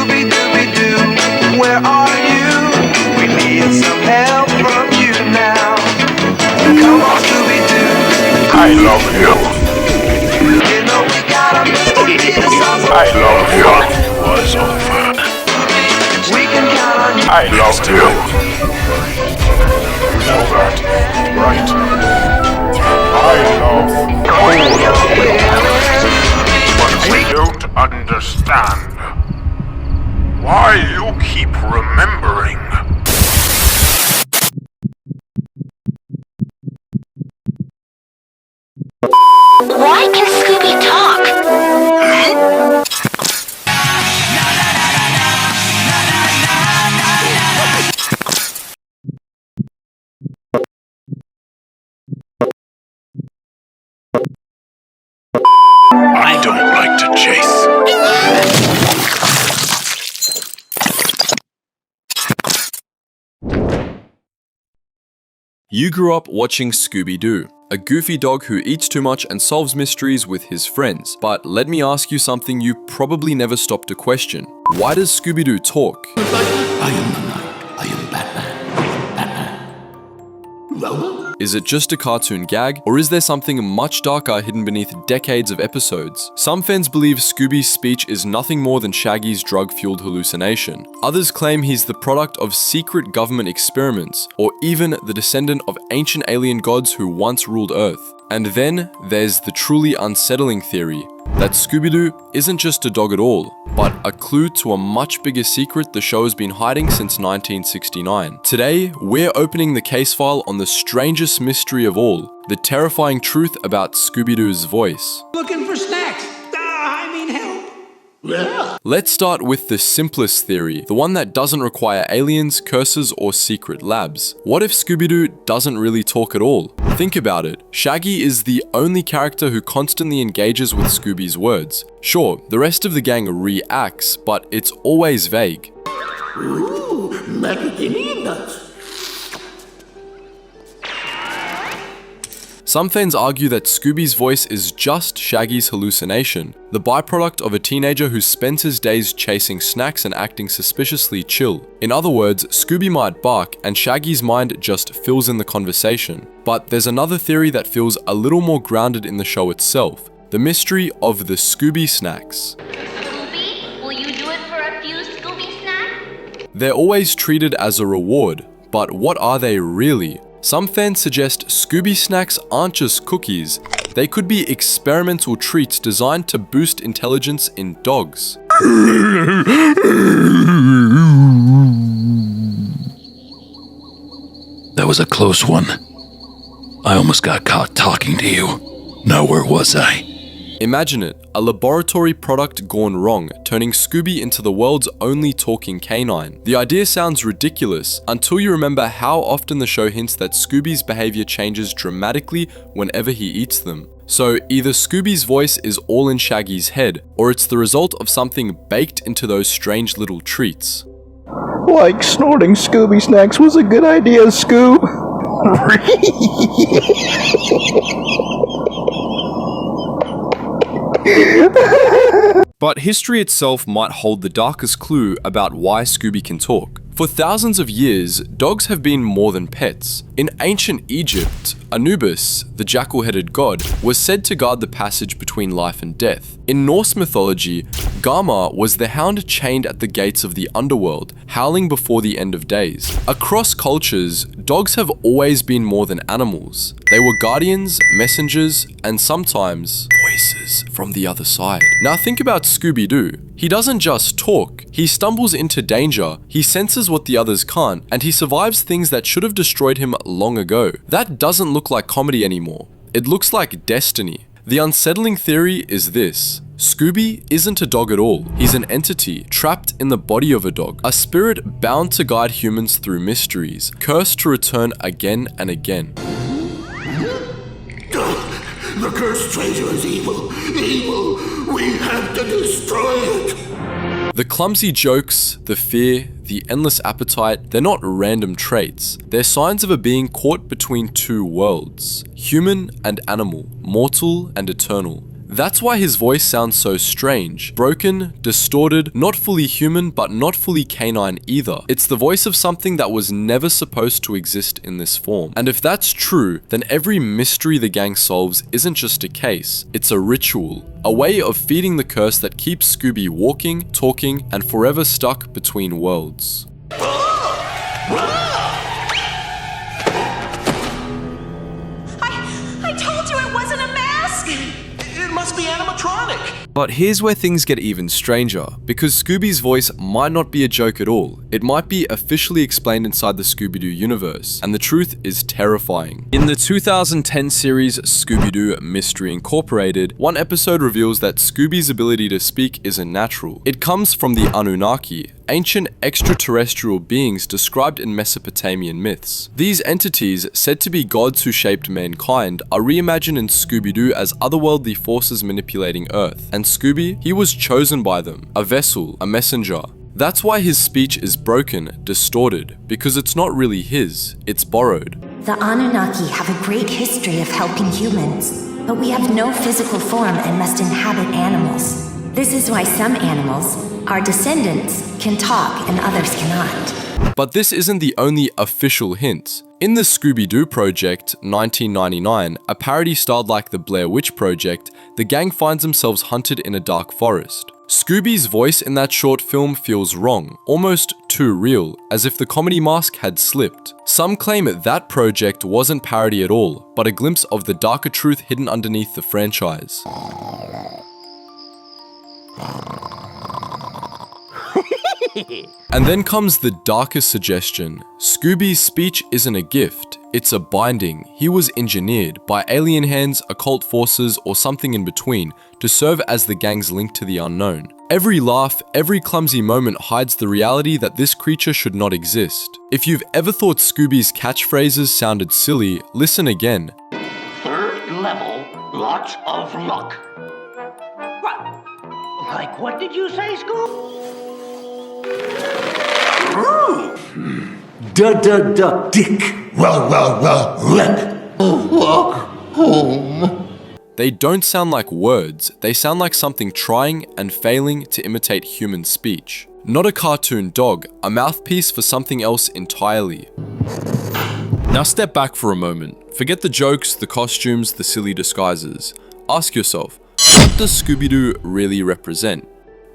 Scooby-Doo, where are you? We need some help from you now. Come on, Scooby-Doo. I love you. You know we got a mystery to solve. I love you. It was over. We can count on you. I love you. You know that, right? I love but I don't understand why you keep remembering. Why can Scooby talk? I don't like to chase. You grew up watching Scooby-Doo, a goofy dog who eats too much and solves mysteries with his friends. But let me ask you something you probably never stop to question. Why does Scooby-Doo talk? I am the Knight. I am Batman. Batman. Velma? Is it just a cartoon gag, or is there something much darker hidden beneath decades of episodes? Some fans believe Scooby's speech is nothing more than Shaggy's drug-fueled hallucination. Others claim he's the product of secret government experiments, or even the descendant of ancient alien gods who once ruled Earth. And then there's the truly unsettling theory that Scooby-Doo isn't just a dog at all, but a clue to a much bigger secret the show has been hiding since 1969. Today, we're opening the case file on the strangest mystery of all, the terrifying truth about Scooby-Doo's voice. Looking for snacks. I mean help. Yeah. Let's start with the simplest theory, the one that doesn't require aliens, curses, or secret labs. What if Scooby-Doo doesn't really talk at all? Think about it. Shaggy is the only character who constantly engages with Scooby's words. Sure, the rest of the gang reacts, but it's always vague. Ooh, macadamia nuts. Some fans argue that Scooby's voice is just Shaggy's hallucination, the byproduct of a teenager who spends his days chasing snacks and acting suspiciously chill. In other words, Scooby might bark and Shaggy's mind just fills in the conversation. But there's another theory that feels a little more grounded in the show itself, the mystery of the Scooby snacks. Scooby, will you do it for a few Scooby snacks? They're always treated as a reward, but what are they really? Some fans suggest Scooby snacks aren't just cookies, they could be experimental treats designed to boost intelligence in dogs. That was a close one. I almost got caught talking to you. Now where was I? Imagine it, a laboratory product gone wrong, turning Scooby into the world's only talking canine. The idea sounds ridiculous until you remember how often the show hints that Scooby's behavior changes dramatically whenever he eats them. So either Scooby's voice is all in Shaggy's head, or it's the result of something baked into those strange little treats. Like snorting Scooby snacks was a good idea, Scoob. But history itself might hold the darkest clue about why Scooby can talk. For thousands of years, dogs have been more than pets. In ancient Egypt, Anubis, the jackal-headed god, was said to guard the passage between life and death. In Norse mythology, Garma was the hound chained at the gates of the underworld, howling before the end of days. Across cultures, dogs have always been more than animals. They were guardians, messengers, and sometimes voices from the other side. Now think about Scooby-Doo. He doesn't just talk, he stumbles into danger, he senses what the others can't, and he survives things that should have destroyed him long ago. That doesn't look like comedy anymore. It looks like destiny. The unsettling theory is this. Scooby isn't a dog at all. He's an entity trapped in the body of a dog, a spirit bound to guide humans through mysteries, cursed to return again and again. The cursed treasure is evil. Evil. We have to destroy it. The clumsy jokes, the fear, the endless appetite, they're not random traits. They're signs of a being caught between two worlds, human and animal, mortal and eternal. That's why his voice sounds so strange, broken, distorted, not fully human but not fully canine either. It's the voice of something that was never supposed to exist in this form. And if that's true, then every mystery the gang solves isn't just a case, it's a ritual, a way of feeding the curse that keeps Scooby walking, talking, and forever stuck between worlds. I told you it wasn't a mask! It must be animatronic. But here's where things get even stranger, because Scooby's voice might not be a joke at all. It might be officially explained inside the Scooby-Doo universe, and the truth is terrifying. In the 2010 series Scooby-Doo Mystery Incorporated, one episode reveals that Scooby's ability to speak isn't natural. It comes from the Anunnaki, ancient extraterrestrial beings described in Mesopotamian myths. These entities, said to be gods who shaped mankind, are reimagined in Scooby-Doo as otherworldly forces manipulating Earth. And Scooby, he was chosen by them, a vessel, a messenger. That's why his speech is broken, distorted, because it's not really his, it's borrowed. The Anunnaki have a great history of helping humans, but we have no physical form and must inhabit animals. This is why some animals, our descendants, can talk and others cannot. But this isn't the only official hint. In the Scooby-Doo Project, 1999, a parody styled like the Blair Witch Project, the gang finds themselves hunted in a dark forest. Scooby's voice in that short film feels wrong, almost too real, as if the comedy mask had slipped. Some claim that project wasn't parody at all, but a glimpse of the darker truth hidden underneath the franchise. And then comes the darkest suggestion. Scooby's speech isn't a gift, it's a binding. He was engineered by alien hands, occult forces, or something in between to serve as the gang's link to the unknown. Every laugh, every clumsy moment hides the reality that this creature should not exist. If you've ever thought Scooby's catchphrases sounded silly, listen again. Third level, lots of luck. What? Like what did you say, Scoob? Dick. Well, let walk home. They don't sound like words, they sound like something trying and failing to imitate human speech. Not a cartoon dog, a mouthpiece for something else entirely. Now step back for a moment. Forget the jokes, the costumes, the silly disguises. Ask yourself, what does Scooby-Doo really represent?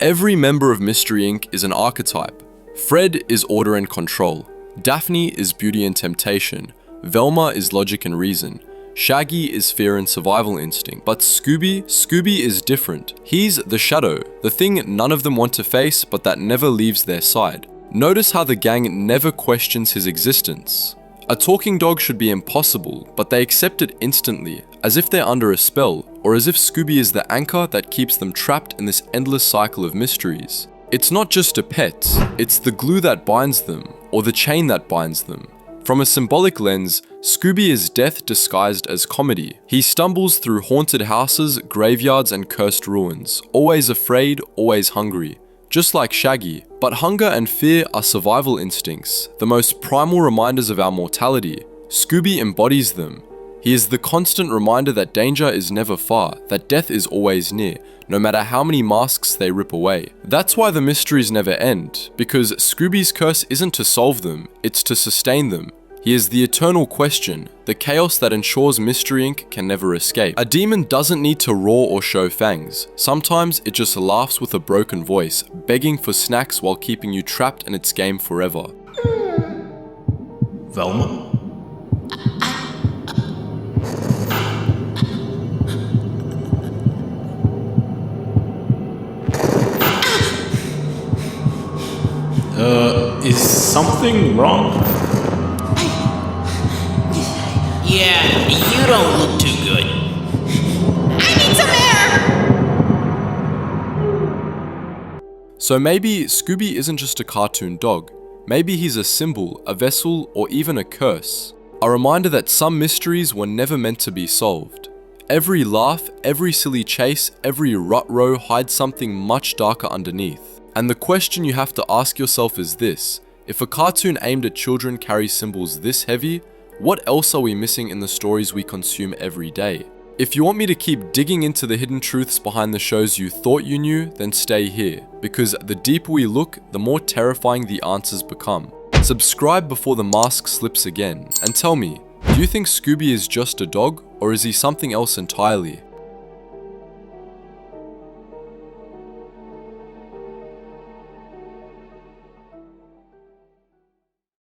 Every member of Mystery Inc. is an archetype. Fred is order and control. Daphne is beauty and temptation. Velma is logic and reason. Shaggy is fear and survival instinct. But Scooby is different. He's the shadow, the thing none of them want to face but that never leaves their side. Notice how the gang never questions his existence. A talking dog should be impossible, but they accept it instantly, as if they're under a spell, or as if Scooby is the anchor that keeps them trapped in this endless cycle of mysteries. It's not just a pet, it's the glue that binds them, or the chain that binds them. From a symbolic lens, Scooby is death disguised as comedy. He stumbles through haunted houses, graveyards, and cursed ruins, always afraid, always hungry. Just like Shaggy, but hunger and fear are survival instincts, the most primal reminders of our mortality. Scooby embodies them. He is the constant reminder that danger is never far, that death is always near, no matter how many masks they rip away. That's why the mysteries never end, because Scooby's curse isn't to solve them, it's to sustain them. He is the eternal question, the chaos that ensures Mystery Inc. can never escape. A demon doesn't need to roar or show fangs. Sometimes it just laughs with a broken voice, begging for snacks while keeping you trapped in its game forever. Velma? Is something wrong? Yeah, you don't look too good. I need some air! So maybe Scooby isn't just a cartoon dog. Maybe he's a symbol, a vessel, or even a curse. A reminder that some mysteries were never meant to be solved. Every laugh, every silly chase, every rut row hides something much darker underneath. And the question you have to ask yourself is this: if a cartoon aimed at children carries symbols this heavy, what else are we missing in the stories we consume every day? If you want me to keep digging into the hidden truths behind the shows you thought you knew, then stay here, because the deeper we look, the more terrifying the answers become. Subscribe before the mask slips again, and tell me, do you think Scooby is just a dog, or is he something else entirely?